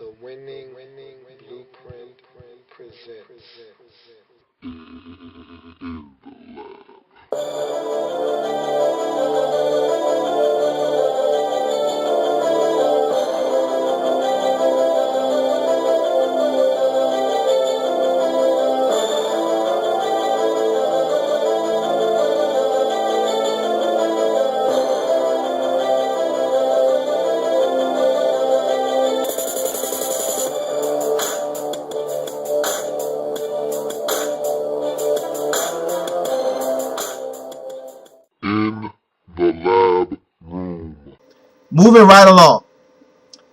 The winning blueprint presents. In the lab room. Moving right along,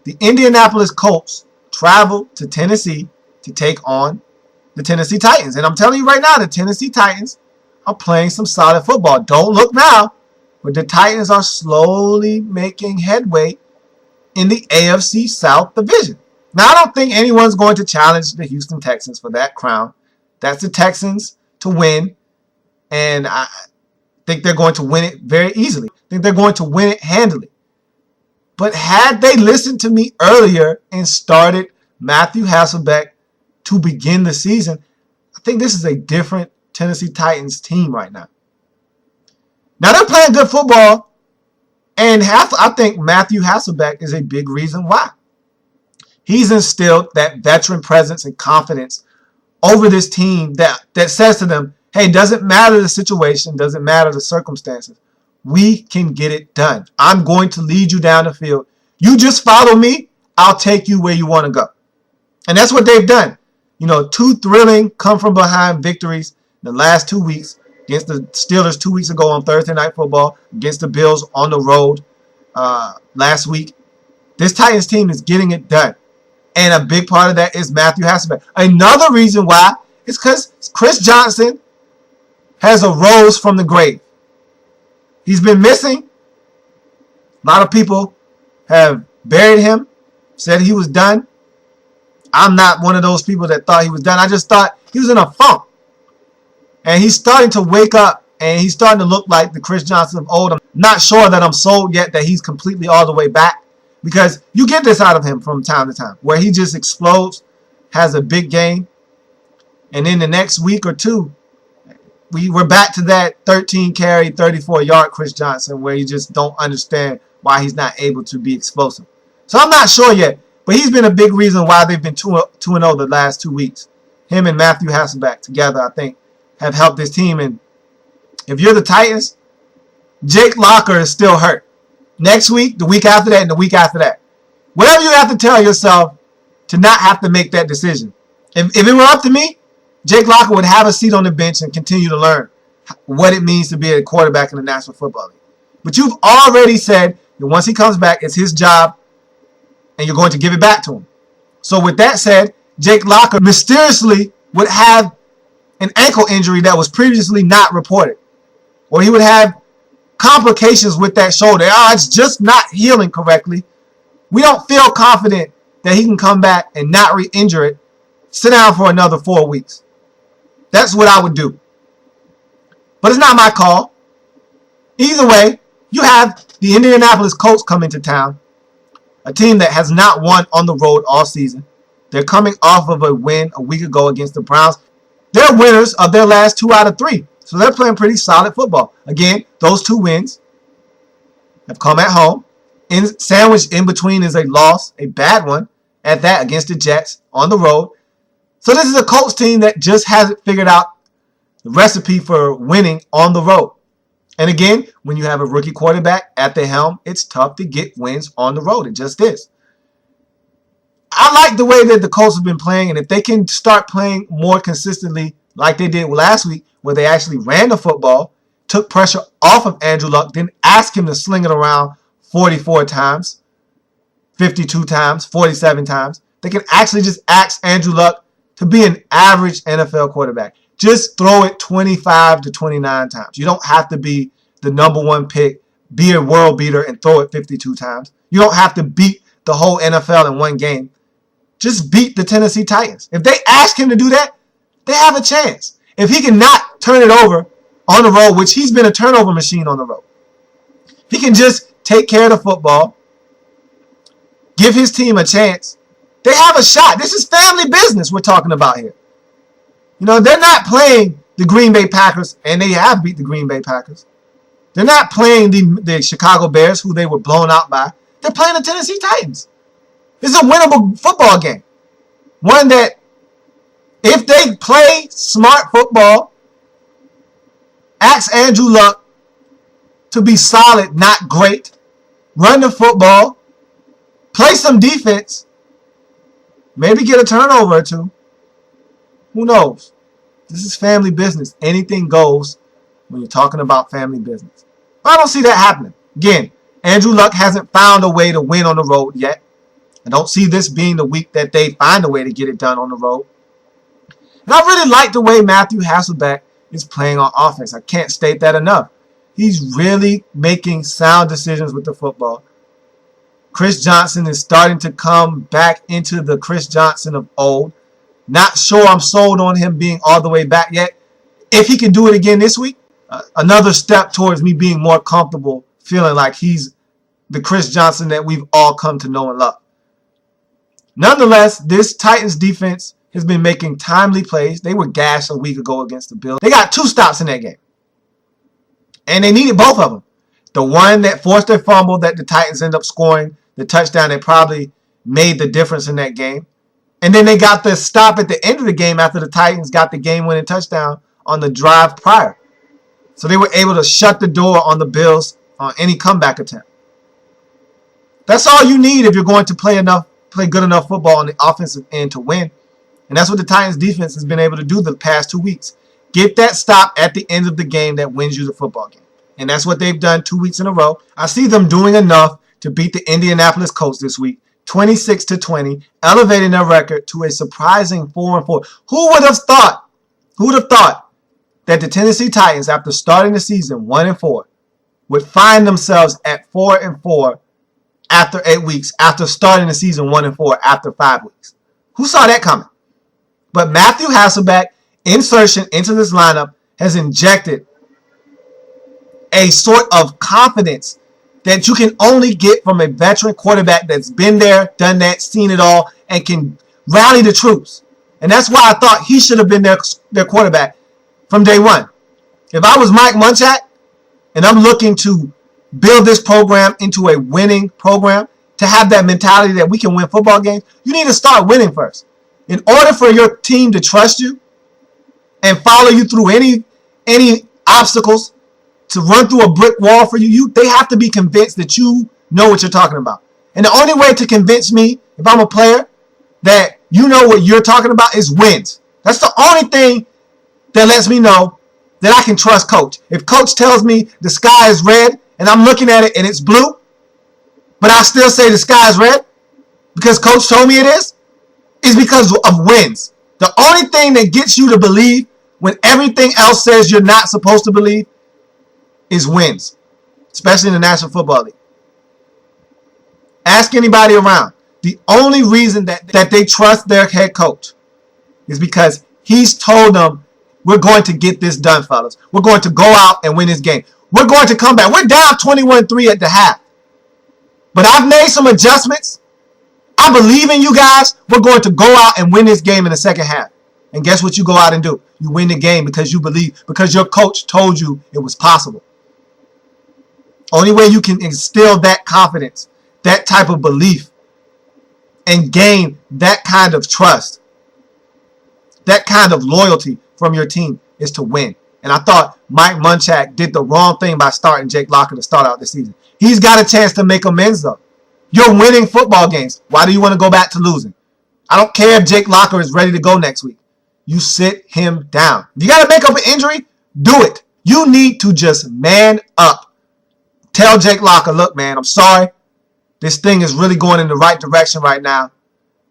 the Indianapolis Colts traveled to Tennessee to take on the Tennessee Titans. And I'm telling you right now, the Tennessee Titans are playing some solid football. Don't look now, but the Titans are slowly making headway in the AFC South Division. Now, I don't think anyone's going to challenge the Houston Texans for that crown. That's the Texans to win, and I think they're going to win it very easily. I think they're going to win it handily. But had they listened to me earlier and started Matthew Hasselbeck to begin the season, I think this is a different Tennessee Titans team right now. Now, they're playing good football, and I think Matthew Hasselbeck is a big reason why. He's instilled that veteran presence and confidence over this team that says to them, hey, doesn't matter the situation, doesn't matter the circumstances. We can get it done. I'm going to lead you down the field. You just follow me. I'll take you where you want to go. And that's what they've done. You know, 2 thrilling come-from-behind victories in the last 2 weeks against the Steelers 2 weeks ago on Thursday Night Football, against the Bills on the road last week. This Titans team is getting it done. And a big part of that is Matthew Hasselbeck. Another reason why is because Chris Johnson has arose from the grave. He's been missing. A lot of people have buried him, said he was done. I'm not one of those people that thought he was done. I just thought he was in a funk. And he's starting to wake up, and he's starting to look like the Chris Johnson of old. I'm not sure that I'm sold yet that he's completely all the way back, because you get this out of him from time to time, where he just explodes, has a big game, and then the next week or two, we're back to that 13 carry, 34 yard Chris Johnson, where you just don't understand why he's not able to be explosive. So I'm not sure yet, but he's been a big reason why they've been 2-0 the last 2 weeks. Him and Matthew Hasselbeck together, I think, have helped this team. And if you're the Titans, Jake Locker is still hurt. Next week, the week after that, and the week after that. Whatever you have to tell yourself to not have to make that decision. If it were up to me, Jake Locker would have a seat on the bench and continue to learn what it means to be a quarterback in the National Football League. But you've already said that once he comes back, it's his job, and you're going to give it back to him. So with that said, Jake Locker mysteriously would have an ankle injury that was previously not reported. Or he would have complications with that shoulder. It's just not healing correctly. We don't feel confident that he can come back and not re-injure it. Sit down for another 4 weeks. That's what I would do. But it's not my call. Either way, you have the Indianapolis Colts coming to town, a team that has not won on the road all season. They're coming off of a win a week ago against the Browns. They're winners of their last 2 out of 3. So they're playing pretty solid football. Again, those 2 wins have come at home. Sandwiched in between is a loss, a bad one, at that, against the Jets on the road. So this is a Colts team that just hasn't figured out the recipe for winning on the road. And again, when you have a rookie quarterback at the helm, it's tough to get wins on the road. It just is. I like the way that the Colts have been playing, and if they can start playing more consistently like they did last week, where they actually ran the football, took pressure off of Andrew Luck, didn't ask him to sling it around 44 times, 52 times, 47 times. They can actually just ask Andrew Luck to be an average NFL quarterback. Just throw it 25 to 29 times. You don't have to be the number 1 pick, be a world beater, and throw it 52 times. You don't have to beat the whole NFL in one game. Just beat the Tennessee Titans. If they ask him to do that, they have a chance. If he cannot turn it over on the road, which he's been a turnover machine on the road, if he can just take care of the football, give his team a chance, They have a shot. This is family business we're talking about here. You know, they're not playing the Green Bay Packers, and they have beat the Green Bay Packers. They're not playing the Chicago Bears, who they were blown out by. They're playing the Tennessee Titans. It's a winnable football game. One that, if they play smart football, ask Andrew Luck to be solid, not great, run the football, play some defense, maybe get a turnover or two. Who knows? This is family business. Anything goes when you're talking about family business. But I don't see that happening. Again, Andrew Luck hasn't found a way to win on the road yet. I don't see this being the week that they find a way to get it done on the road. And I really like the way Matthew Hasselbeck is playing on offense. I can't state that enough. He's really making sound decisions with the football. Chris Johnson is starting to come back into the Chris Johnson of old. Not sure I'm sold on him being all the way back yet. If he can do it again this week, another step towards me being more comfortable feeling like he's the Chris Johnson that we've all come to know and love. Nonetheless, this Titans defense has been making timely plays. They were gashed a week ago against the Bills. They got 2 stops in that game. And they needed both of them. The one that forced a fumble that the Titans ended up scoring, the touchdown that probably made the difference in that game. And then they got the stop at the end of the game after the Titans got the game-winning touchdown on the drive prior. So they were able to shut the door on the Bills on any comeback attempt. That's all you need if you're going to play good enough football on the offensive end to win. And that's what the Titans defense has been able to do the past 2 weeks. Get that stop at the end of the game that wins you the football game. And that's what they've done 2 weeks in a row. I see them doing enough to beat the Indianapolis Colts this week, 26-20, elevating their record to a surprising 4-4. Who would have thought that the Tennessee Titans, after starting the season 1-4, would find themselves at 4-4 after 8 weeks, after starting the season 1-4 after 5 weeks? Who saw that coming? But Matthew Hasselbeck insertion into this lineup has injected a sort of confidence that you can only get from a veteran quarterback that's been there, done that, seen it all, and can rally the troops. And that's why I thought he should have been their quarterback from day one. If I was Mike Munchak and I'm looking to build this program into a winning program, to have that mentality that we can win football games, you need to start winning first. In order for your team to trust you and follow you through any obstacles, to run through a brick wall for you, they have to be convinced that you know what you're talking about. And the only way to convince me, if I'm a player, that you know what you're talking about is wins. That's the only thing that lets me know that I can trust coach. If coach tells me the sky is red and I'm looking at it and it's blue, but I still say the sky is red because coach told me it is because of wins. The only thing that gets you to believe when everything else says you're not supposed to believe is wins, especially in the National Football League. Ask anybody around. The only reason that they trust their head coach is because he's told them, we're going to get this done, fellas. We're going to go out and win this game. We're going to come back. We're down 21-3 at the half. But I've made some adjustments. I believe in you guys. We're going to go out and win this game in the second half. And guess what you go out and do? You win the game because you believe, because your coach told you it was possible. Only way you can instill that confidence, that type of belief, and gain that kind of trust, that kind of loyalty from your team is to win. And I thought Mike Munchak did the wrong thing by starting Jake Locker to start out the season. He's got a chance to make amends, though. You're winning football games. Why do you want to go back to losing? I don't care if Jake Locker is ready to go next week. You sit him down. If you got to make up an injury, do it. You need to just man up. Tell Jake Locker, look, man, I'm sorry. This thing is really going in the right direction right now.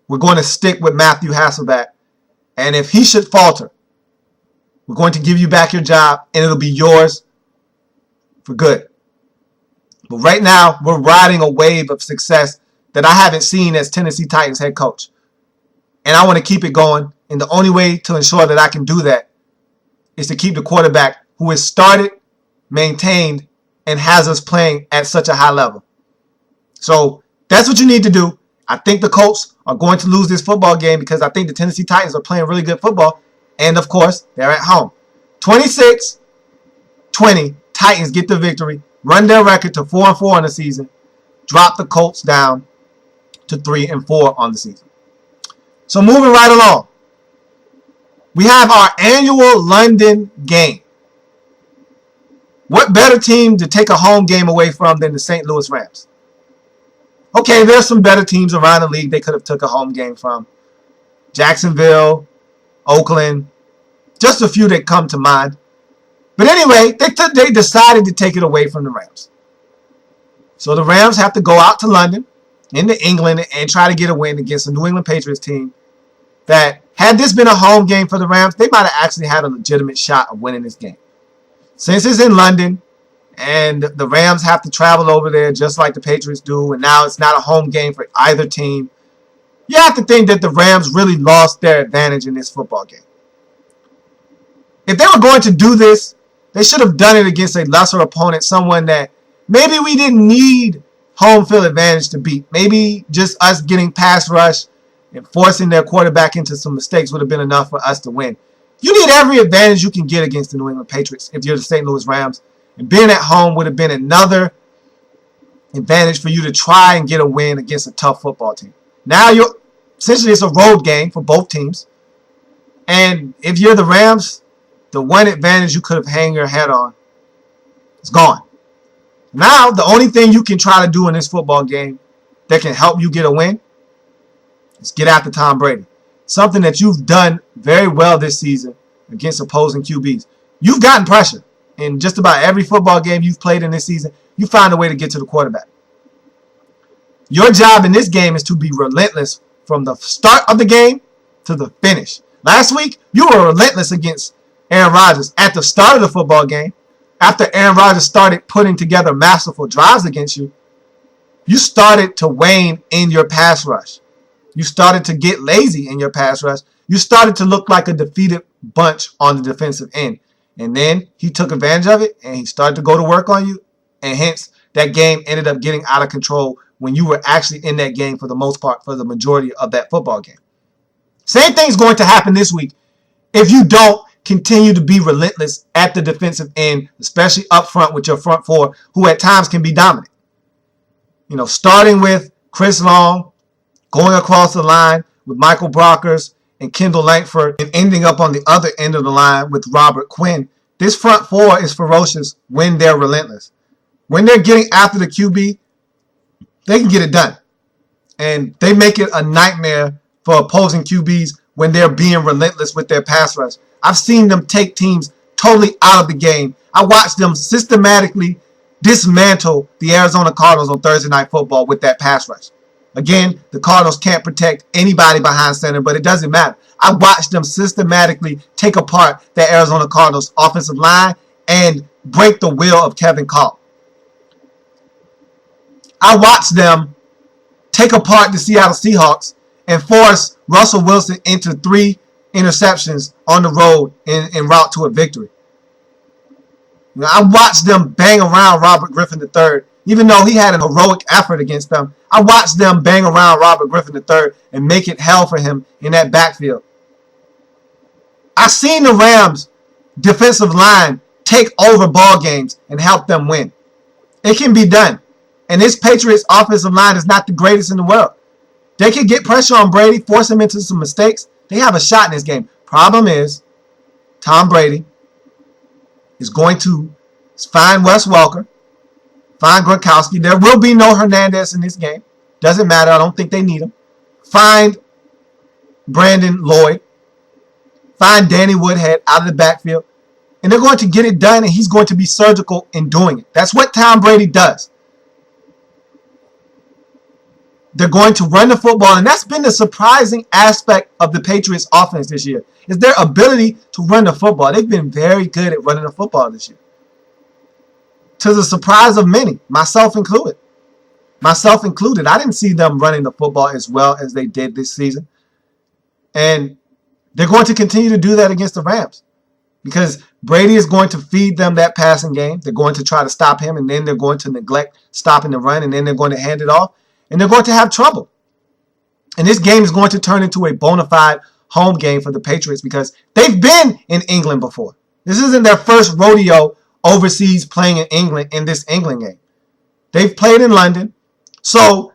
We're going to stick with Matthew Hasselbeck. And if he should falter, we're going to give you back your job, and it'll be yours for good. But right now, we're riding a wave of success that I haven't seen as Tennessee Titans head coach. And I want to keep it going. And the only way to ensure that I can do that is to keep the quarterback who has started, maintained, and has us playing at such a high level. So that's what you need to do. I think the Colts are going to lose this football game because I think the Tennessee Titans are playing really good football. And, of course, they're at home. 26-20, Titans get the victory, run their record to 4-4 on the season, drop the Colts down to 3-4 on the season. So moving right along, we have our annual London game. What better team to take a home game away from than the St. Louis Rams? Okay, there's some better teams around the league they could have took a home game from. Jacksonville, Oakland, just a few that come to mind. But anyway, they decided to take it away from the Rams. So the Rams have to go out to London, into England, and try to get a win against the New England Patriots team that, had this been a home game for the Rams, they might have actually had a legitimate shot of winning this game. Since it's in London, and the Rams have to travel over there just like the Patriots do, and now it's not a home game for either team, you have to think that the Rams really lost their advantage in this football game. If they were going to do this, they should have done it against a lesser opponent, someone that maybe we didn't need home field advantage to beat. Maybe just us getting pass rush and forcing their quarterback into some mistakes would have been enough for us to win. You need every advantage you can get against the New England Patriots if you're the St. Louis Rams. And being at home would have been another advantage for you to try and get a win against a tough football team. Now, essentially it's a road game for both teams. And if you're the Rams, the one advantage you could have hung your head on is gone. Now, the only thing you can try to do in this football game that can help you get a win is get after Tom Brady. Something that you've done very well this season against opposing QBs. You've gotten pressure. In just about every football game you've played in this season, you find a way to get to the quarterback. Your job in this game is to be relentless from the start of the game to the finish. Last week, you were relentless against Aaron Rodgers at the start of the football game. After Aaron Rodgers started putting together masterful drives against you, you started to wane in your pass rush. You started to get lazy in your pass rush. You started to look like a defeated bunch on the defensive end. And then he took advantage of it, and he started to go to work on you. And hence, that game ended up getting out of control when you were actually in that game for the most part, for the majority of that football game. Same thing's going to happen this week if you don't continue to be relentless at the defensive end, especially up front with your front four, who at times can be dominant. You know, starting with Chris Long, going across the line with Michael Brockers and Kendall Langford, and ending up on the other end of the line with Robert Quinn. This front four is ferocious when they're relentless. When they're getting after the QB, they can get it done. And they make it a nightmare for opposing QBs when they're being relentless with their pass rush. I've seen them take teams totally out of the game. I watched them systematically dismantle the Arizona Cardinals on Thursday Night Football with that pass rush. Again, the Cardinals can't protect anybody behind center, but it doesn't matter. I watched them systematically take apart the Arizona Cardinals offensive line and break the will of Kevin Kolb. I watched them take apart the Seattle Seahawks and force Russell Wilson into 3 interceptions on the road en route to a victory. I watched them bang around Robert Griffin III. Even though he had an heroic effort against them, I watched them bang around Robert Griffin III and make it hell for him in that backfield. I've seen the Rams' defensive line take over ball games and help them win. It can be done. And this Patriots offensive line is not the greatest in the world. They can get pressure on Brady, force him into some mistakes. They have a shot in this game. Problem is, Tom Brady is going to find Wes Welker, find Gronkowski. There will be no Hernandez in this game. Doesn't matter. I don't think they need him. Find Brandon Lloyd. Find Danny Woodhead out of the backfield. And they're going to get it done, and he's going to be surgical in doing it. That's what Tom Brady does. They're going to run the football, and that's been the surprising aspect of the Patriots offense this year, is their ability to run the football. They've been very good at running the football this year, to the surprise of many, myself included. I didn't see them running the football as well as they did this season. And they're going to continue to do that against the Rams because Brady is going to feed them that passing game. They're going to try to stop him, and then they're going to neglect stopping the run, and then they're going to hand it off. And they're going to have trouble. And this game is going to turn into a bona fide home game for the Patriots because they've been in England before. This isn't their first rodeo overseas playing in England in this England game. They've played in London. So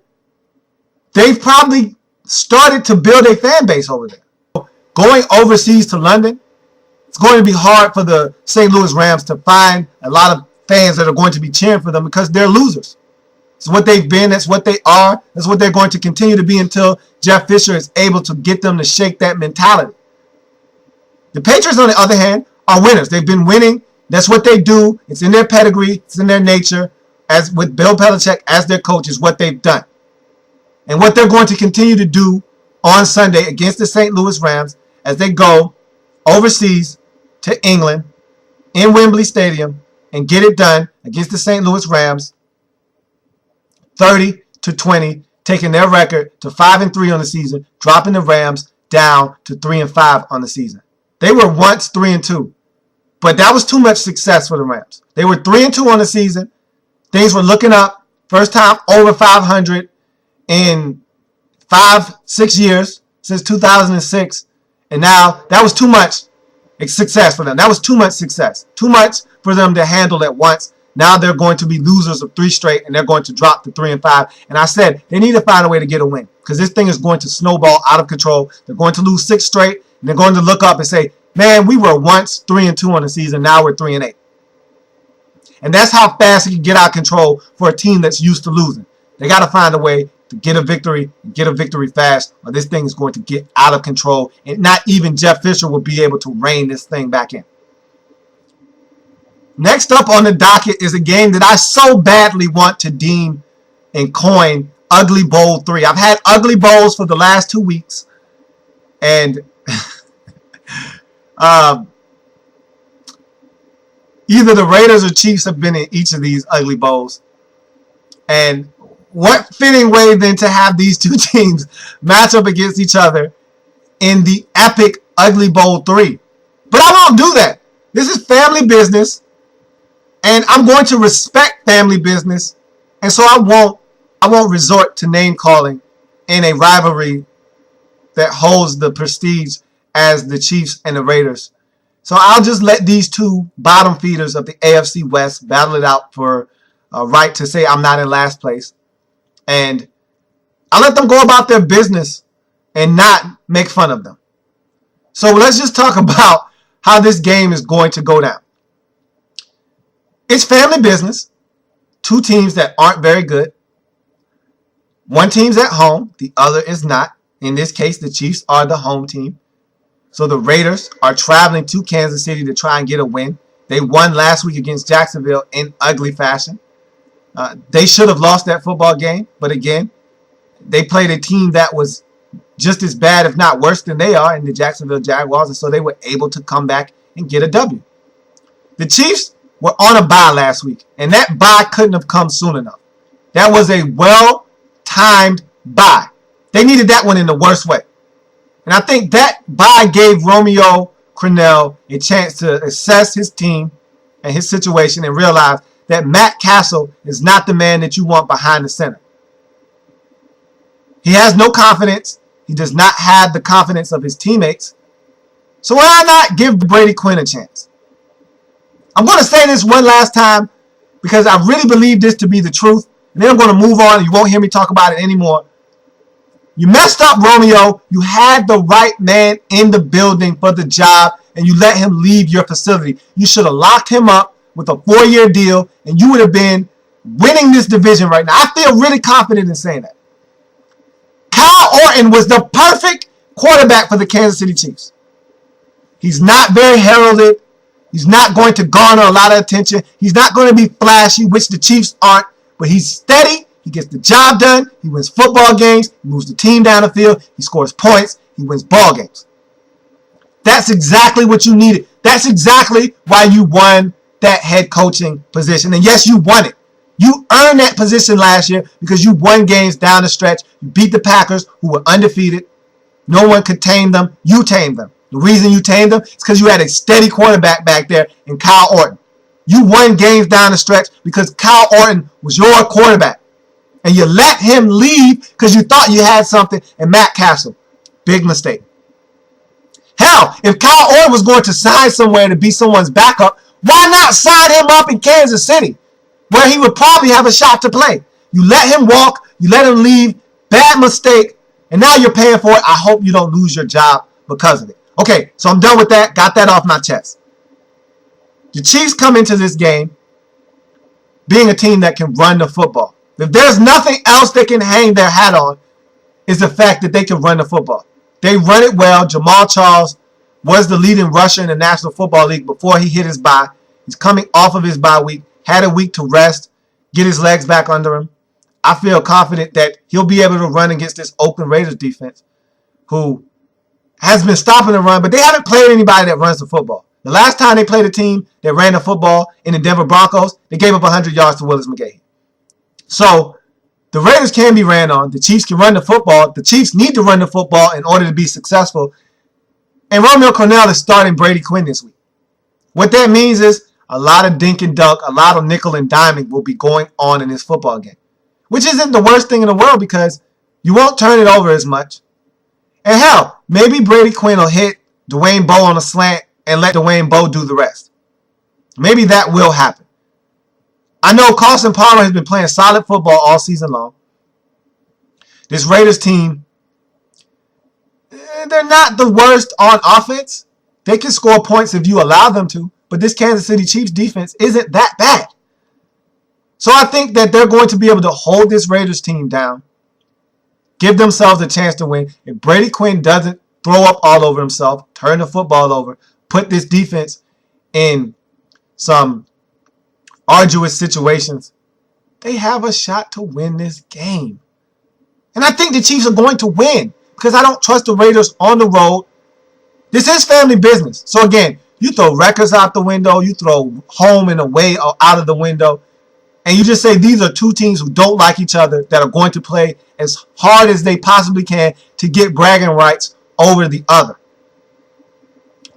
they've probably started to build a fan base over there. Going overseas to London, it's going to be hard for the St. Louis Rams to find a lot of fans that are going to be cheering for them because they're losers. It's what they've been. That's what they are. That's what they're going to continue to be until Jeff Fisher is able to get them to shake that mentality. The Patriots, on the other hand, are winners. They've been winning. That's what they do. It's in their pedigree. It's in their nature. As with Bill Belichick as their coach is what they've done. And what they're going to continue to do on Sunday against the St. Louis Rams as they go overseas to England in Wembley Stadium and get it done against the St. Louis Rams 30-20, taking their record to 5-3 on the season, dropping the Rams down to 3-5 on the season. They were once 3-2, but that was too much success for the Rams. They were 3-2 on the season. Things were looking up. First time over 500 in 5-6 years since 2006. And now that was too much success for them. That was too much success. Too much for them to handle at once. Now they're going to be losers of 3 straight and they're going to drop to 3-5. And I said they need to find a way to get a win because this thing is going to snowball out of control. They're going to lose 6 straight and they're going to look up and say, man, we were once 3-2 on the season. Now we're 3-8. And that's how fast it can get out of control for a team that's used to losing. They got to find a way to get a victory fast, or this thing is going to get out of control, and not even Jeff Fisher will be able to rein this thing back in. Next up on the docket is a game that I so badly want to deem and coin Ugly Bowl 3. I've had Ugly Bowls for the last 2 weeks, and either the Raiders or Chiefs have been in each of these Ugly Bowls. And what fitting way then to have these two teams match up against each other in the epic Ugly Bowl 3. But I won't do that. This is family business. And I'm going to respect family business. And so I won't resort to name calling in a rivalry that holds the prestige as the Chiefs and the Raiders. So I'll just let these two bottom feeders of the AFC West battle it out for a right to say I'm not in last place. And I'll let them go about their business and not make fun of them. So let's just talk about how this game is going to go down. It's family business. 2 teams that aren't very good. One team's at home. The other is not. In this case, the Chiefs are the home team. So the Raiders are traveling to Kansas City to try and get a win. They won last week against Jacksonville in ugly fashion. They should have lost that football game. But again, they played a team that was just as bad, if not worse than they are in the Jacksonville Jaguars. And so they were able to come back and get a W. The Chiefs were on a bye last week. And that bye couldn't have come soon enough. That was a well-timed bye. They needed that one in the worst way. And I think that bye gave Romeo Crennel a chance to assess his team and his situation and realize that Matt Castle is not the man that you want behind the center. He has no confidence. He does not have the confidence of his teammates. So why not give Brady Quinn a chance? I'm going to say this one last time because I really believe this to be the truth. And then I'm going to move on and you won't hear me talk about it anymore. You messed up, Romeo. You had the right man in the building for the job, and you let him leave your facility. You should have locked him up with a 4-year deal, and you would have been winning this division right now. I feel really confident in saying that. Kyle Orton was the perfect quarterback for the Kansas City Chiefs. He's not very heralded. He's not going to garner a lot of attention. He's not going to be flashy, which the Chiefs aren't, but he's steady. He gets the job done. He wins football games. He moves the team down the field. He scores points. He wins ball games. That's exactly what you needed. That's exactly why you won that head coaching position. And yes, you won it. You earned that position last year because you won games down the stretch. You beat the Packers, who were undefeated. No one could tame them. You tamed them. The reason you tamed them is because you had a steady quarterback back there in Kyle Orton. You won games down the stretch because Kyle Orton was your quarterback. And you let him leave because you thought you had something in Matt Castle. Big mistake. Hell, if Kyle Orton was going to sign somewhere to be someone's backup, why not sign him up in Kansas City, where he would probably have a shot to play? You let him walk. You let him leave. Bad mistake. And now you're paying for it. I hope you don't lose your job because of it. Okay, so I'm done with that. Got that off my chest. The Chiefs come into this game being a team that can run the football. If there's nothing else they can hang their hat on, is the fact that they can run the football. They run it well. Jamal Charles was the leading rusher in the National Football League before he hit his bye. He's coming off of his bye week, had a week to rest, get his legs back under him. I feel confident that he'll be able to run against this Oakland Raiders defense, who has been stopping the run, but they haven't played anybody that runs the football. The last time they played a team that ran the football in the Denver Broncos, they gave up 100 yards to Willis McGahee. So the Raiders can be ran on. The Chiefs can run the football. The Chiefs need to run the football in order to be successful. And Romeo Crennel is starting Brady Quinn this week. What that means is a lot of dink and dunk, a lot of nickel and diming will be going on in this football game, which isn't the worst thing in the world because you won't turn it over as much. And hell, maybe Brady Quinn will hit Dwayne Bowe on a slant and let Dwayne Bowe do the rest. Maybe that will happen. I know Carson Palmer has been playing solid football all season long. This Raiders team, they're not the worst on offense. They can score points if you allow them to, but this Kansas City Chiefs defense isn't that bad. So I think that they're going to be able to hold this Raiders team down, give themselves a chance to win. If Brady Quinn doesn't throw up all over himself, turn the football over, put this defense in some arduous situations, they have a shot to win this game. And I think the Chiefs are going to win because I don't trust the Raiders on the road. This is family business. So again, you throw records out the window, you throw home and away out of the window, and you just say these are two teams who don't like each other that are going to play as hard as they possibly can to get bragging rights over the other.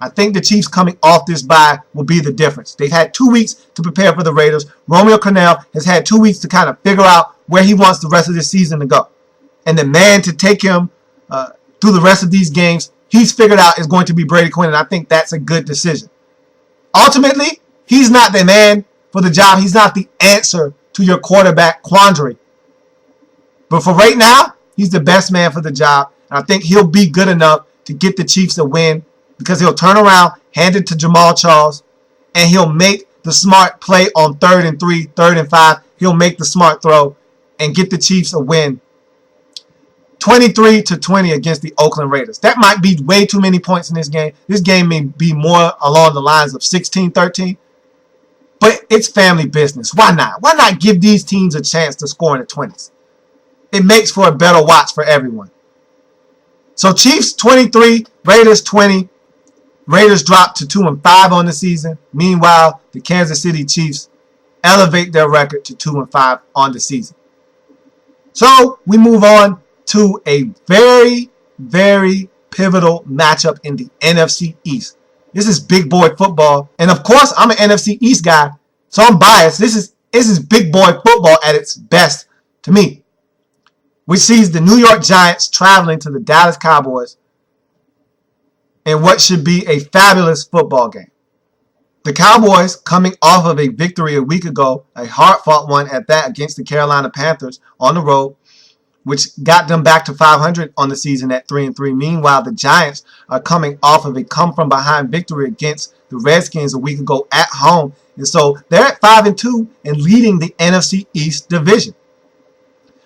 I think the Chiefs coming off this bye will be the difference. They've had 2 weeks to prepare for the Raiders. Romeo Crennel has had 2 weeks to kind of figure out where he wants the rest of this season to go. And the man to take him through the rest of these games, he's figured out is going to be Brady Quinn, and I think that's a good decision. Ultimately, he's not the man for the job. He's not the answer to your quarterback quandary. But for right now, he's the best man for the job, and I think he'll be good enough to get the Chiefs a win because he'll turn around, hand it to Jamal Charles, and he'll make the smart play on 3rd and 3, 3rd and 5. He'll make the smart throw and get the Chiefs a win. 23-20 against the Oakland Raiders. That might be way too many points in this game. This game may be more along the lines of 16-13. But it's family business. Why not? Why not give these teams a chance to score in the 20s? It makes for a better watch for everyone. So Chiefs 23, Raiders 20. Raiders drop to 2-5 on the season. Meanwhile, the Kansas City Chiefs elevate their record to 2-5 on the season. So we move on to a very, very pivotal matchup in the NFC East. This is big boy football. And of course, I'm an NFC East guy, so I'm biased. This is big boy football at its best to me. Which sees the New York Giants traveling to the Dallas Cowboys in what should be a fabulous football game. The Cowboys, coming off of a victory a week ago, a hard-fought one at that against the Carolina Panthers on the road, which got them back to 500 on the season at 3-3. Meanwhile, the Giants are coming off of a come-from-behind victory against the Redskins a week ago at home. And so they're at 5-2 and leading the NFC East division.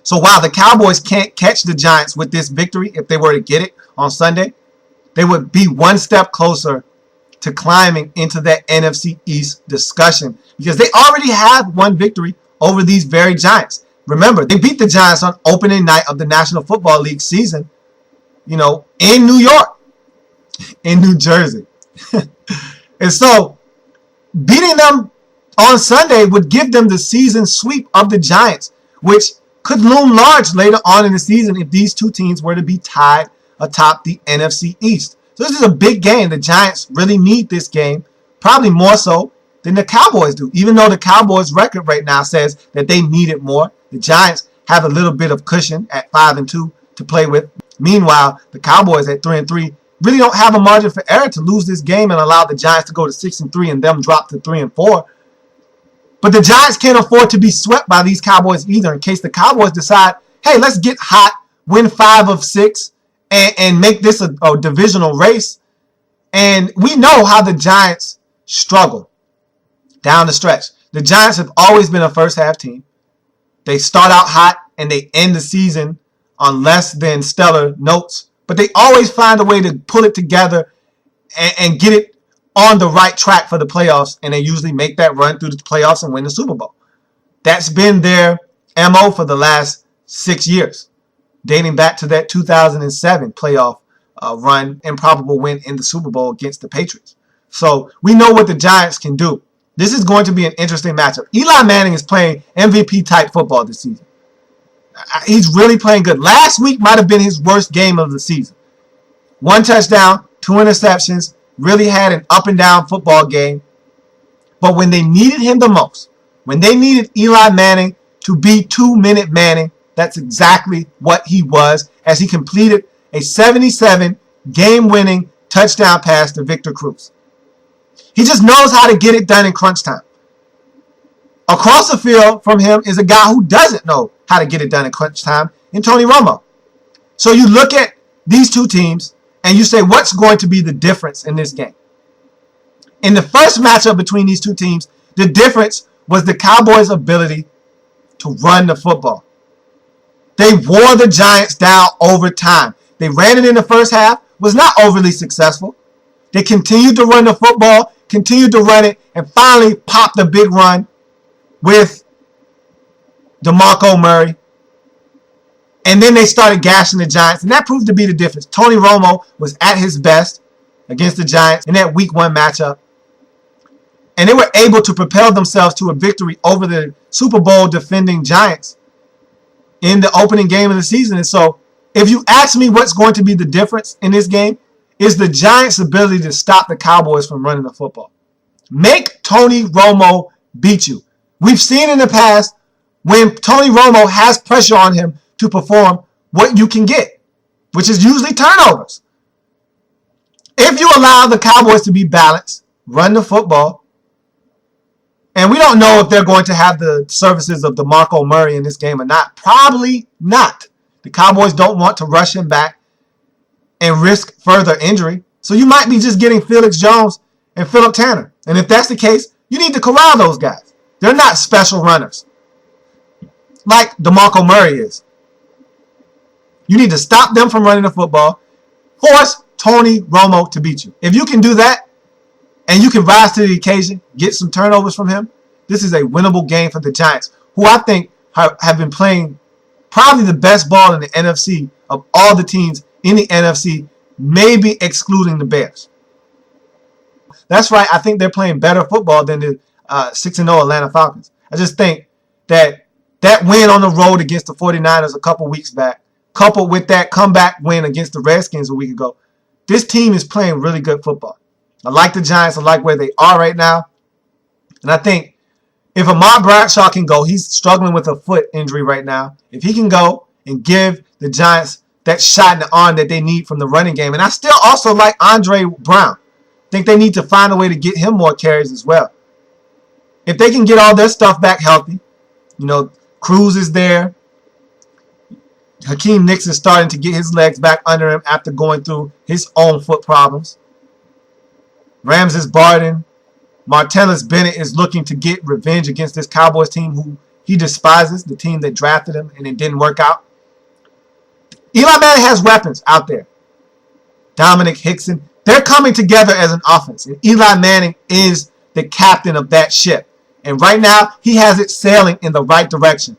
So while the Cowboys can't catch the Giants with this victory, if they were to get it on Sunday, they would be one step closer to climbing into that NFC East discussion because they already have one victory over these very Giants. Remember, they beat the Giants on opening night of the National Football League season, in New York, in New Jersey. And so beating them on Sunday would give them the season sweep of the Giants, which could loom large later on in the season if these two teams were to be tied atop the NFC East. So this is a big game. The Giants really need this game, probably more so than the Cowboys do. Even though the Cowboys' record right now says that they need it more, the Giants have a little bit of cushion at 5-2 to play with. Meanwhile, the Cowboys at 3-3 really don't have a margin for error to lose this game and allow the Giants to go to 6-3 and them drop to 3-4. But the Giants can't afford to be swept by these Cowboys either, in case the Cowboys decide, hey, let's get hot, win 5 of 6, and make this a divisional race. And we know how the Giants struggle down the stretch. The Giants have always been a first-half team. They start out hot and they end the season on less than stellar notes. But they always find a way to pull it together and get it on the right track for the playoffs. And they usually make that run through the playoffs and win the Super Bowl. That's been their MO for the last 6 years, dating back to that 2007 playoff run and probable win in the Super Bowl against the Patriots. So we know what the Giants can do. This is going to be an interesting matchup. Eli Manning is playing MVP-type football this season. He's really playing good. Last week might have been his worst game of the season. 1 touchdown, 2 interceptions, really had an up-and-down football game. But when they needed him the most, when they needed Eli Manning to be 2-minute Manning, that's exactly what he was, as he completed a 77 game-winning touchdown pass to Victor Cruz. He just knows how to get it done in crunch time. Across the field from him is a guy who doesn't know how to get it done in crunch time in Tony Romo. So you look at these two teams and you say, what's going to be the difference in this game? In the first matchup between these two teams, the difference was the Cowboys' ability to run the football. They wore the Giants down over time. They ran it in the first half, was not overly successful. They continued to run the football, continued to run it, and finally popped a big run with DeMarco Murray. And then they started gashing the Giants, and that proved to be the difference. Tony Romo was at his best against the Giants in that Week 1 matchup. And they were able to propel themselves to a victory over the Super Bowl defending Giants in the opening game of the season. And so if you ask me what's going to be the difference in this game, is the Giants' ability to stop the Cowboys from running the football. Make Tony Romo beat you. We've seen in the past when Tony Romo has pressure on him to perform what you can get, which is usually turnovers. If you allow the Cowboys to be balanced, run the football, and we don't know if they're going to have the services of DeMarco Murray in this game or not. Probably not. The Cowboys don't want to rush him back and risk further injury. So you might be just getting Felix Jones and Phillip Tanner. And if that's the case, you need to corral those guys. They're not special runners like DeMarco Murray is. You need to stop them from running the football. Force Tony Romo to beat you. If you can do that, and you can rise to the occasion, get some turnovers from him, this is a winnable game for the Giants, who I think have been playing probably the best ball in the NFC of all the teams in the NFC, maybe excluding the Bears. That's right. I think they're playing better football than the 6-0 Atlanta Falcons. I just think that win on the road against the 49ers a couple weeks back, coupled with that comeback win against the Redskins a week ago, this team is playing really good football. I like the Giants. I like where they are right now. And I think if Ahmad Bradshaw can go, he's struggling with a foot injury right now. If he can go and give the Giants that shot in the arm that they need from the running game. And I still also like Andre Brown. I think they need to find a way to get him more carries as well. If they can get all their stuff back healthy, Cruz is there. Hakeem Nicks is starting to get his legs back under him after going through his own foot problems. Ramses Barden, Martellus Bennett is looking to get revenge against this Cowboys team who he despises, the team that drafted him and it didn't work out. Eli Manning has weapons out there. Dominic Hickson. They're coming together as an offense. And Eli Manning is the captain of that ship. And right now, he has it sailing in the right direction.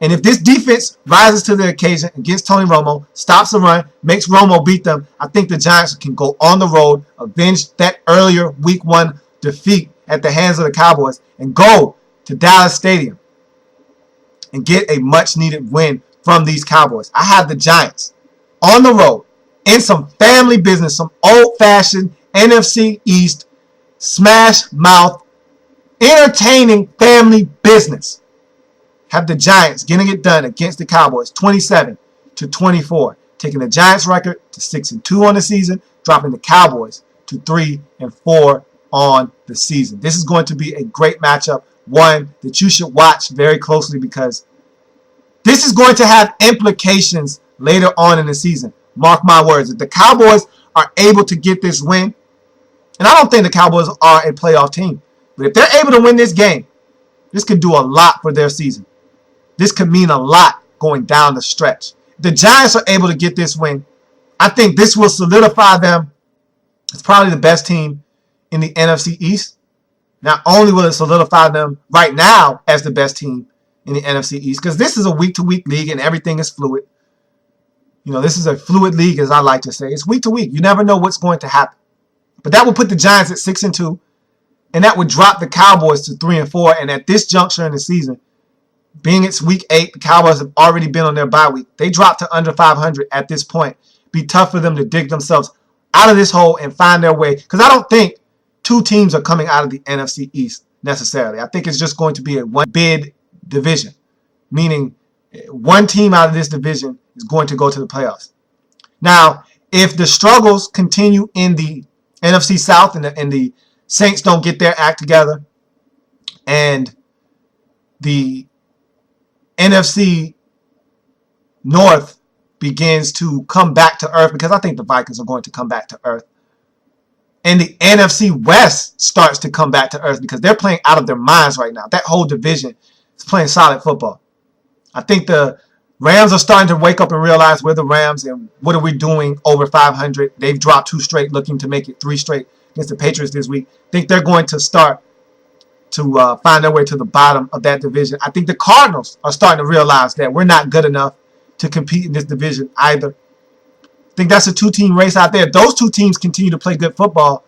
And if this defense rises to the occasion against Tony Romo, stops the run, makes Romo beat them, I think the Giants can go on the road, avenge that earlier Week 1 defeat at the hands of the Cowboys, and go to Dallas Stadium and get a much-needed win from these Cowboys. I have the Giants on the road in some family business, some old-fashioned NFC East, smash-mouth, entertaining family business. have the Giants getting it done against the Cowboys 27-24, taking the Giants record to 6-2 on the season, dropping the Cowboys to 3-4 on the season. This is going to be a great matchup, one that you should watch very closely because this is going to have implications later on in the season. Mark my words. If the Cowboys are able to get this win, and I don't think the Cowboys are a playoff team, but if they're able to win this game, this could do a lot for their season. This could mean a lot going down the stretch. If the Giants are able to get this win, I think this will solidify them as probably the best team in the NFC East. Not only will it solidify them right now as the best team in the NFC East, because this is a week-to-week league and everything is fluid. You know, this is a fluid league, as I like to say. It's week to week. You never know what's going to happen. But that would put the Giants at 6-2, and that would drop the Cowboys to 3-4. And at this juncture in the season, being it's week 8, the Cowboys have already been on their bye week. They dropped to under 500 at this point. Be tough for them to dig themselves out of this hole and find their way. Because I don't think two teams are coming out of the NFC East necessarily. I think it's just going to be a one bid division, meaning one team out of this division is going to go to the playoffs. Now, if the struggles continue in the NFC South and the Saints don't get their act together and the NFC North begins to come back to earth, because I think the Vikings are going to come back to earth, and the NFC West starts to come back to earth because they're playing out of their minds right now. That whole division is playing solid football. I think the Rams are starting to wake up and realize we're the Rams and what are we doing over 500. They've dropped 2 straight, looking to make it 3 straight against the Patriots this week. I think they're going to start to find their way to the bottom of that division. I think the Cardinals are starting to realize that we're not good enough to compete in this division either. I think that's a 2-team race out there. If those 2 teams continue to play good football,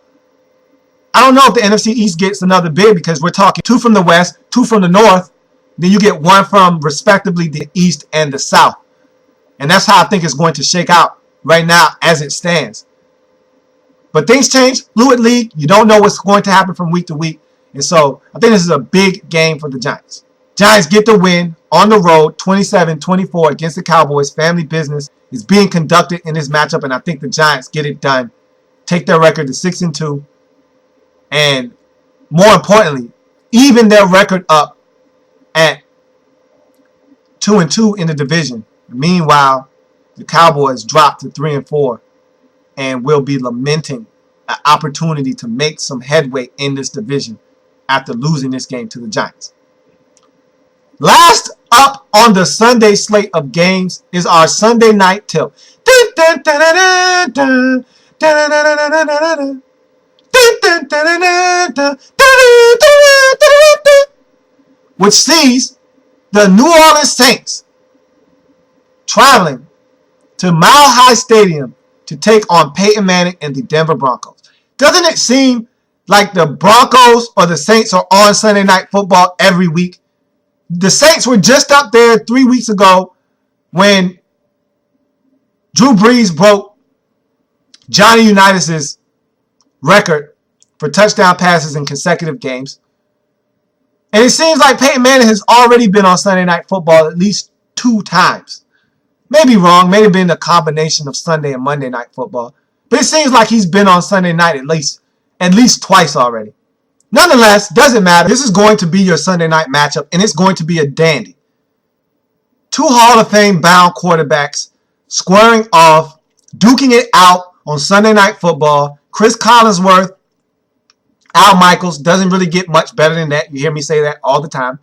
I don't know if the NFC East gets another bid, because we're talking 2 from the West, 2 from the North. Then you get 1 from, respectively, the East and the South. And that's how I think it's going to shake out right now as it stands. But things change. Fluid league. You don't know what's going to happen from week to week. And so I think this is a big game for the Giants. Giants get the win on the road, 27-24 against the Cowboys. Family business is being conducted in this matchup, and I think the Giants get it done. Take their record to 6-2. And more importantly, even their record up at 2-2 in the division. Meanwhile, the Cowboys dropped to 3-4 and will be lamenting an opportunity to make some headway in this division after losing this game to the Giants. Last up on the Sunday slate of games is our Sunday night tilt, which sees the New Orleans Saints traveling to Mile High Stadium to take on Peyton Manning and the Denver Broncos. Doesn't it seem like the Broncos or the Saints are on Sunday Night Football every week? The Saints were just up there 3 weeks ago when Drew Brees broke Johnny Unitas' record for touchdown passes in consecutive games. And it seems like Peyton Manning has already been on Sunday Night Football at least 2 times. Maybe wrong. Maybe been a combination of Sunday and Monday Night Football. But it seems like he's been on Sunday night at least twice already. Nonetheless, doesn't matter. This is going to be your Sunday night matchup, and it's going to be a dandy. 2 Hall of Fame bound quarterbacks squaring off, duking it out on Sunday Night Football. Chris Collinsworth, Al Michaels, doesn't really get much better than that. You hear me say that all the time.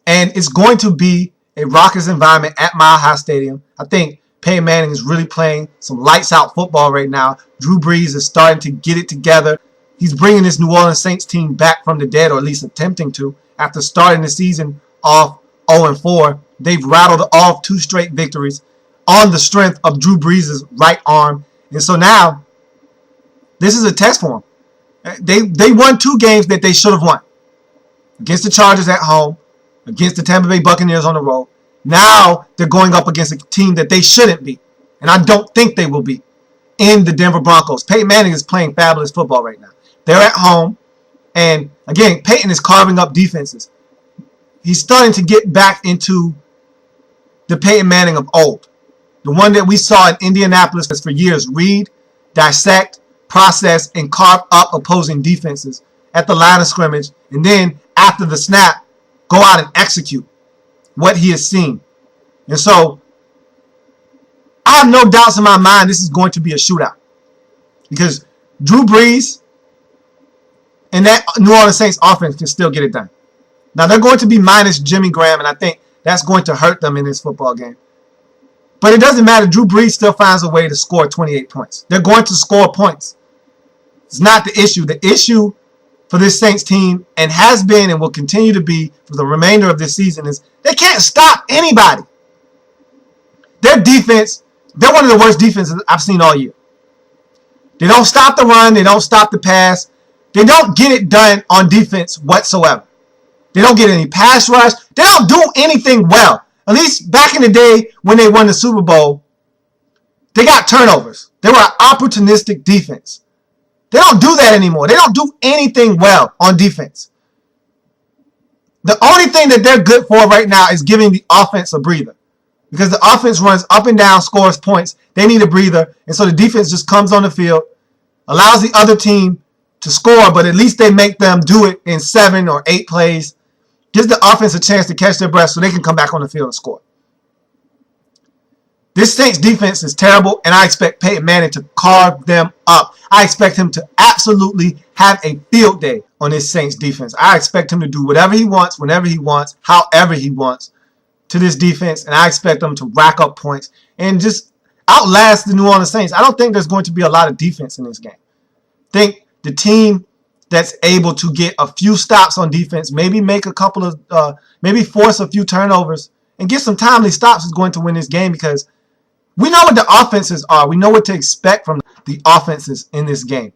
And it's going to be a raucous environment at Mile High Stadium. I think Peyton Manning is really playing some lights out football right now. Drew Brees is starting to get it together. He's bringing this New Orleans Saints team back from the dead, or at least attempting to. After starting the season off 0-4, they've rattled off 2 straight victories on the strength of Drew Brees' right arm. And so now, this is a test for them. They won 2 games that they should have won. Against the Chargers at home, against the Tampa Bay Buccaneers on the road. Now they're going up against a team that they shouldn't be. And I don't think they will be, in the Denver Broncos. Peyton Manning is playing fabulous football right now. They're at home. And again, Peyton is carving up defenses. he's starting to get back into the Peyton Manning of old. The one that we saw in Indianapolis for years. Read, dissect, process, and carve up opposing defenses at the line of scrimmage. And then after the snap, go out and execute what he has seen. And so I have no doubts in my mind this is going to be a shootout. Because Drew Brees and that New Orleans Saints offense can still get it done. Now, they're going to be minus Jimmy Graham, and I think that's going to hurt them in this football game. But it doesn't matter. Drew Brees still finds a way to score 28 points. They're going to score points. It's not the issue. The issue for this Saints team, and has been and will continue to be for the remainder of this season, is they can't stop anybody. Their defense, they're one of the worst defenses I've seen all year. They don't stop the run. They don't stop the pass. They don't get it done on defense whatsoever. They don't get any pass rush. They don't do anything well. At least back in the day when they won the Super Bowl, they got turnovers. They were an opportunistic defense. They don't do that anymore. They don't do anything well on defense. The only thing that they're good for right now is giving the offense a breather. Because the offense runs up and down, scores points. They need a breather. And so the defense just comes on the field, allows the other team to score, but at least they make them do it in 7 or 8 plays. Gives the offense a chance to catch their breath so they can come back on the field and score. This Saints defense is terrible, and I expect Peyton Manning to carve them up. I expect him to absolutely have a field day on this Saints defense. I expect him to do whatever he wants, whenever he wants, however he wants to this defense, and I expect them to rack up points and just outlast the New Orleans Saints. I don't think there's going to be a lot of defense in this game. I think the team that's able to get a few stops on defense, maybe make a couple of, maybe force a few turnovers and get some timely stops is going to win this game, because we know what the offenses are. We know what to expect from the offenses in this game.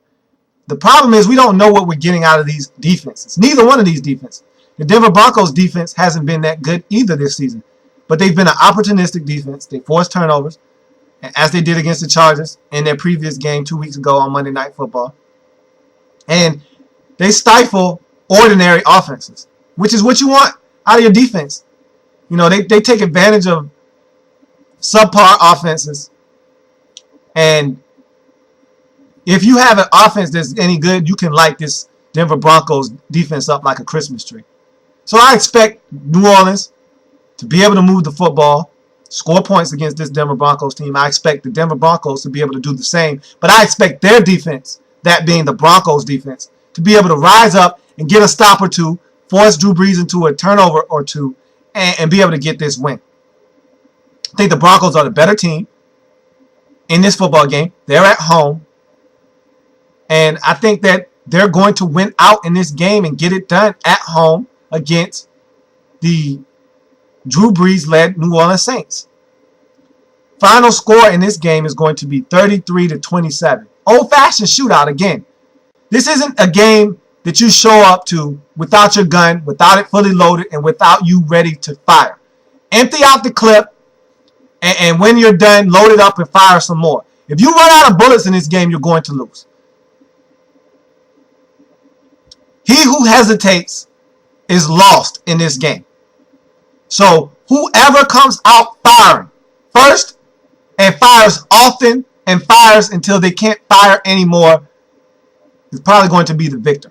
The problem is we don't know what we're getting out of these defenses. Neither one of these defenses. The Denver Broncos defense hasn't been that good either this season, but they've been an opportunistic defense. They force turnovers, as they did against the Chargers in their previous game 2 weeks ago on Monday Night Football. And they stifle ordinary offenses, which is what you want out of your defense. You know, they take advantage of subpar offenses. And if you have an offense that's any good, you can light this Denver Broncos defense up like a Christmas tree. So I expect New Orleans to be able to move the football, score points against this Denver Broncos team. I expect the Denver Broncos to be able to do the same. But I expect their defense, that being the Broncos defense, to be able to rise up and get a stop or two, force Drew Brees into a turnover or two, and be able to get this win. I think the Broncos are the better team in this football game. They're at home. And I think that they're going to win out in this game and get it done at home against the Drew Brees-led New Orleans Saints. Final score in this game is going to be 33-27. Old-fashioned shootout again. This isn't a game that you show up to without your gun, without it fully loaded, and without you ready to fire. Empty out the clip, and when you're done, load it up and fire some more. If you run out of bullets in this game, you're going to lose. He who hesitates is lost in this game. So whoever comes out firing first and fires often and fires until they can't fire anymore is probably going to be the victor.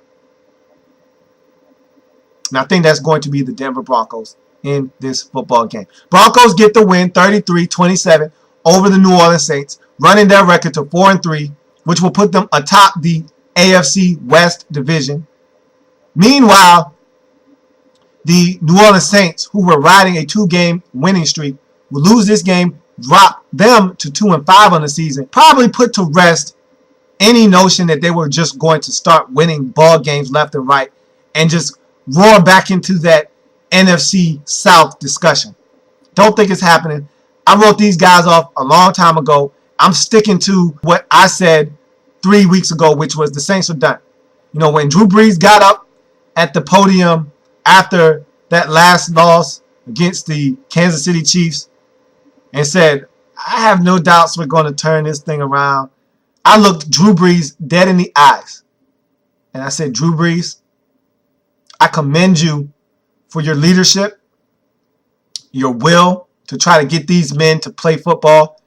And I think that's going to be the Denver Broncos in this football game. Broncos get the win 33-27 over the New Orleans Saints, running their record to 4-3, which will put them atop the AFC West division. Meanwhile, the New Orleans Saints, who were riding a 2-game winning streak, will lose this game, drop them to 2-5 on the season, probably put to rest any notion that they were just going to start winning ball games left and right and just roar back into that NFC South discussion. Don't think it's happening. I wrote these guys off a long time ago. I'm sticking to what I said 3 weeks ago, which was the Saints are done. You know, when Drew Brees got up at the podium after that last loss against the Kansas City Chiefs and said, I have no doubts we're going to turn this thing around, I looked Drew Brees dead in the eyes. And I said, Drew Brees, I commend you for your leadership, your will to try to get these men to play football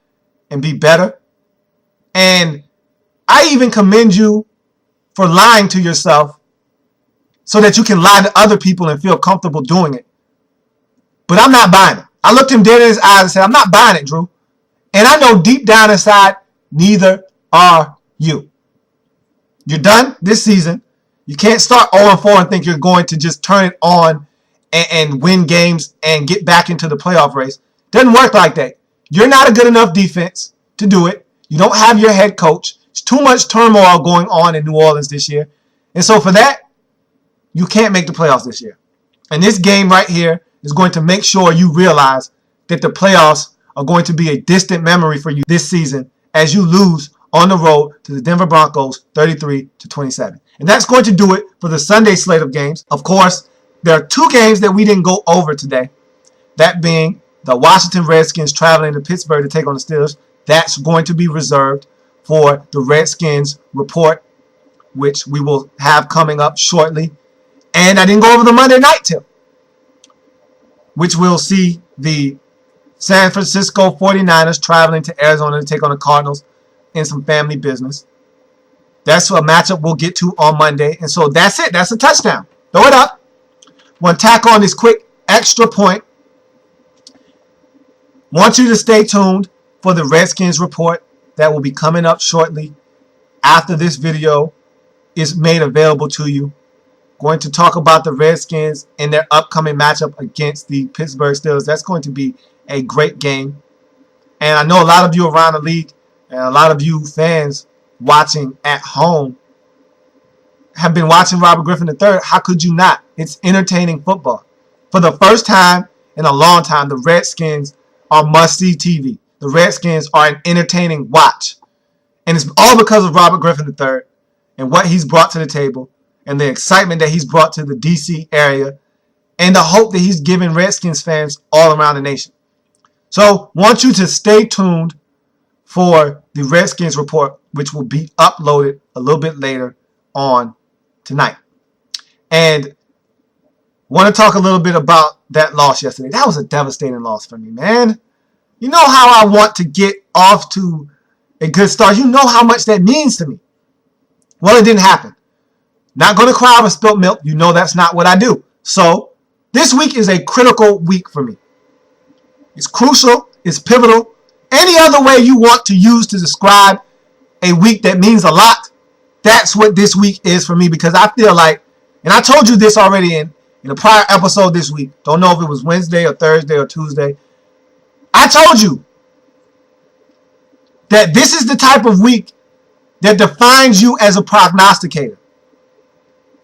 and be better. And I even commend you for lying to yourself so that you can lie to other people and feel comfortable doing it. But I'm not buying it. I looked him dead in his eyes and said, I'm not buying it, Drew. And I know deep down inside, neither are you. You're done this season. You can't start 0-4 and think you're going to just turn it on and win games and get back into the playoff race. Doesn't work like that. You're not a good enough defense to do it. You don't have your head coach. There's too much turmoil going on in New Orleans this year. And so for that, you can't make the playoffs this year. And this game right here is going to make sure you realize that the playoffs are going to be a distant memory for you this season as you lose on the road to the Denver Broncos 33-27. And that's going to do it for the Sunday slate of games. Of course, there are two games that we didn't go over today. That being the Washington Redskins traveling to Pittsburgh to take on the Steelers. That's going to be reserved for the Redskins report, which we will have coming up shortly. And I didn't go over the Monday night tip, which we'll see the San Francisco 49ers traveling to Arizona to take on the Cardinals in some family business. That's a matchup we'll get to on Monday. And so that's it. That's a touchdown. Throw it up. Want to tack on this quick extra point. Want you to stay tuned for the Redskins report that will be coming up shortly after this video is made available to you. Going to talk about the Redskins and their upcoming matchup against the Pittsburgh Steelers. That's going to be a great game. And I know a lot of you around the league and a lot of you fans watching at home have been watching Robert Griffin III. How could you not? It's entertaining football. For the first time in a long time, the Redskins are must-see TV. The Redskins are an entertaining watch. And it's all because of Robert Griffin III and what he's brought to the table and the excitement that he's brought to the D.C. area and the hope that he's given Redskins fans all around the nation. So, want you to stay tuned for the Redskins report, which will be uploaded a little bit later on tonight. And want to talk a little bit about that loss yesterday. That was a devastating loss for me, man. You know how I want to get off to a good start. You know how much that means to me. Well, it didn't happen. Not going to cry over spilt milk. You know that's not what I do. So, this week is a critical week for me. It's crucial. It's pivotal. Any other way you want to use to describe a week that means a lot, that's what this week is for me, because I feel like, and I told you this already in a prior episode this week. Don't know if it was Wednesday or Thursday or Tuesday. I told you that this is the type of week that defines you as a prognosticator.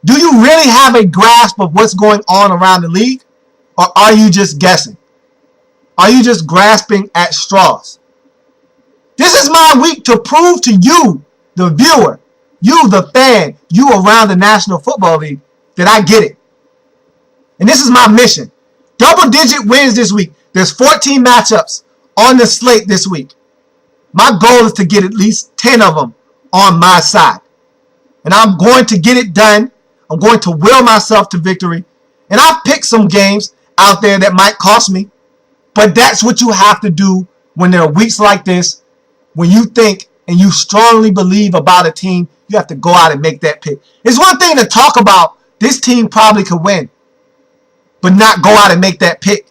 Do you really have a grasp of what's going on around the league? Or are you just guessing? Are you just grasping at straws? This is my week to prove to you, the viewer, you, the fan, you around the National Football League, that I get it. And this is my mission. Double-digit wins this week. There's 14 matchups on the slate this week. My goal is to get at least 10 of them on my side. And I'm going to get it done. I'm going to will myself to victory. And I've picked some games out there that might cost me. But that's what you have to do when there are weeks like this. When you think and you strongly believe about a team, you have to go out and make that pick. It's one thing to talk about this team probably could win, but not go out and make that pick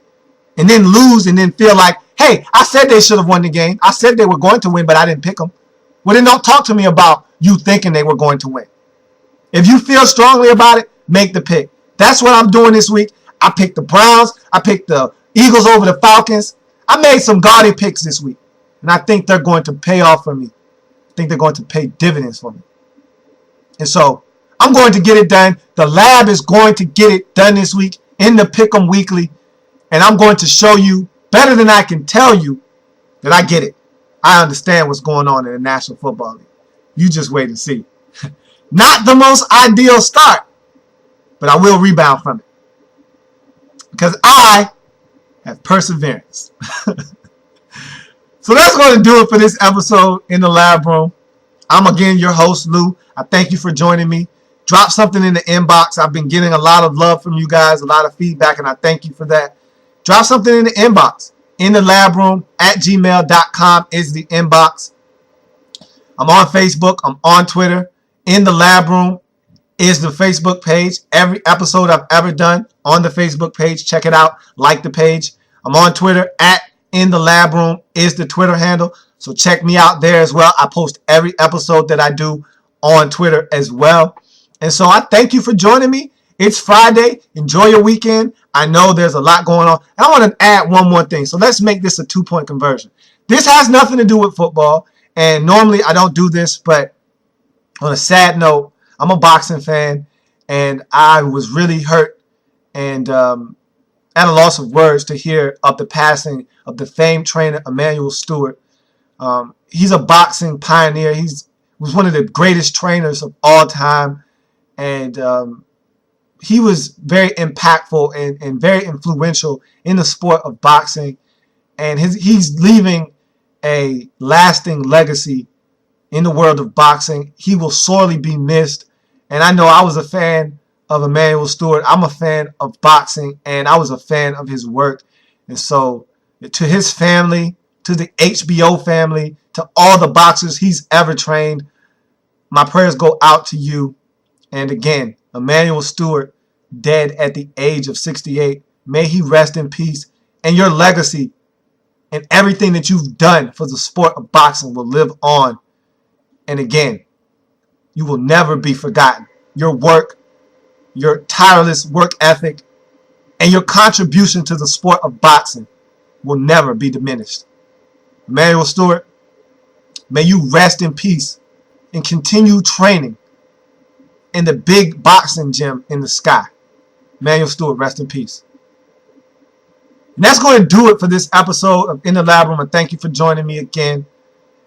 and then lose and then feel like, hey, I said they should have won the game. I said they were going to win, but I didn't pick them. Well, then don't talk to me about you thinking they were going to win. If you feel strongly about it, make the pick. That's what I'm doing this week. I picked the Browns. I picked the Eagles over the Falcons. I made some gaudy picks this week, and I think they're going to pay off for me. I think they're going to pay dividends for me. And so I'm going to get it done. The lab is going to get it done this week in the Pick'em Weekly, and I'm going to show you better than I can tell you that I get it. I understand what's going on in the National Football League. You just wait and see. Not the most ideal start, but I will rebound from it because I have perseverance. So that's going to do it for this episode in the lab room. I'm again your host, Lou. I thank you for joining me. Drop something in the inbox. I've been getting a lot of love from you guys, a lot of feedback, and I thank you for that. Drop something in the inbox. In the lab room at gmail.com is the inbox. I'm on Facebook. I'm on Twitter. In the lab room is the Facebook page. Every episode I've ever done on the Facebook page. Check it out. Like the page. I'm on Twitter at In the Lab Room is the Twitter handle. So check me out there as well. I post every episode that I do on Twitter as well. And so I thank you for joining me. It's Friday. Enjoy your weekend. I know there's a lot going on. I want to add one more thing. So let's make this a 2-point conversion. This has nothing to do with football. And normally I don't do this, but on a sad note, I'm a boxing fan, and I was really hurt and at a loss of words to hear of the passing of the famed trainer Emmanuel Steward. He's a boxing pioneer. He was one of the greatest trainers of all time, and he was very impactful and very influential in the sport of boxing, and he's leaving a lasting legacy in the world of boxing. He will sorely be missed. And I know I was a fan of Emmanuel Steward. I'm a fan of boxing, and I was a fan of his work. And so to his family, to the HBO family, to all the boxers he's ever trained, my prayers go out to you. And again, Emmanuel Steward, dead at the age of 68. May he rest in peace. And your legacy and everything that you've done for the sport of boxing will live on. And again, you will never be forgotten. Your work, your tireless work ethic, and your contribution to the sport of boxing will never be diminished. Emmanuel Steward, may you rest in peace and continue training in the big boxing gym in the sky. Emmanuel Steward, rest in peace. And that's going to do it for this episode of In the Lab Room. And thank you for joining me again.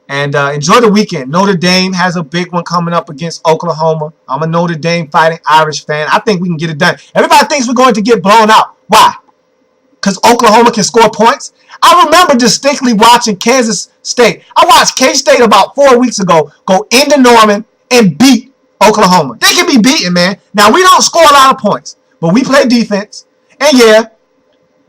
And enjoy the weekend. Notre Dame has a big one coming up against Oklahoma. I'm a Notre Dame Fighting Irish fan. I think we can get it done. Everybody thinks we're going to get blown out. Why? Because Oklahoma can score points? I remember distinctly watching Kansas State. I watched K-State about 4 weeks ago go into Norman and beat Oklahoma. They can be beaten, man. Now, we don't score a lot of points, but we play defense. And yeah,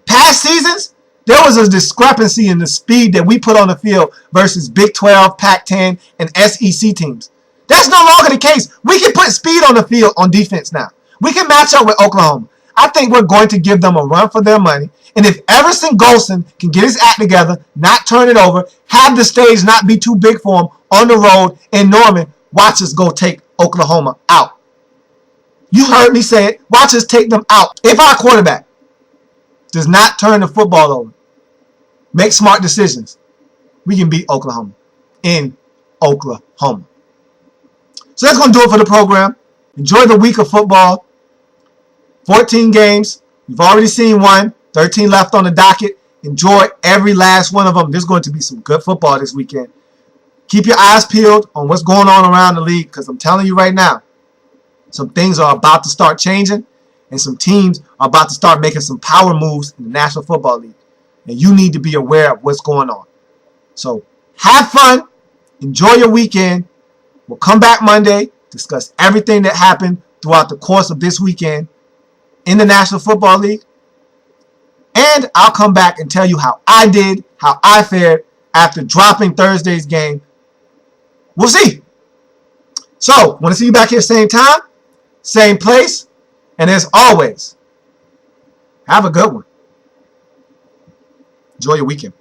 past seasons, there was a discrepancy in the speed that we put on the field versus Big 12, Pac-10, and SEC teams. That's no longer the case. We can put speed on the field on defense now. We can match up with Oklahoma. I think we're going to give them a run for their money. And if Everson Golson can get his act together, not turn it over, have the stage not be too big for him on the road in Norman, watch us go take Oklahoma out. You heard me say it. Watch us take them out. If our quarterback does not turn the football over, make smart decisions, we can beat Oklahoma in Oklahoma. So that's going to do it for the program. Enjoy the week of football. 14 games. You've already seen one. 13 left on the docket. Enjoy every last one of them. There's going to be some good football this weekend. Keep your eyes peeled on what's going on around the league, because I'm telling you right now, some things are about to start changing, and some teams are about to start making some power moves in the National Football League. And you need to be aware of what's going on. So have fun. Enjoy your weekend. We'll come back Monday, discuss everything that happened throughout the course of this weekend in the National Football League. And I'll come back and tell you how I did, how I fared after dropping Thursday's game. We'll see. So, want to see you back here same time, same place. And as always, have a good one. Enjoy your weekend.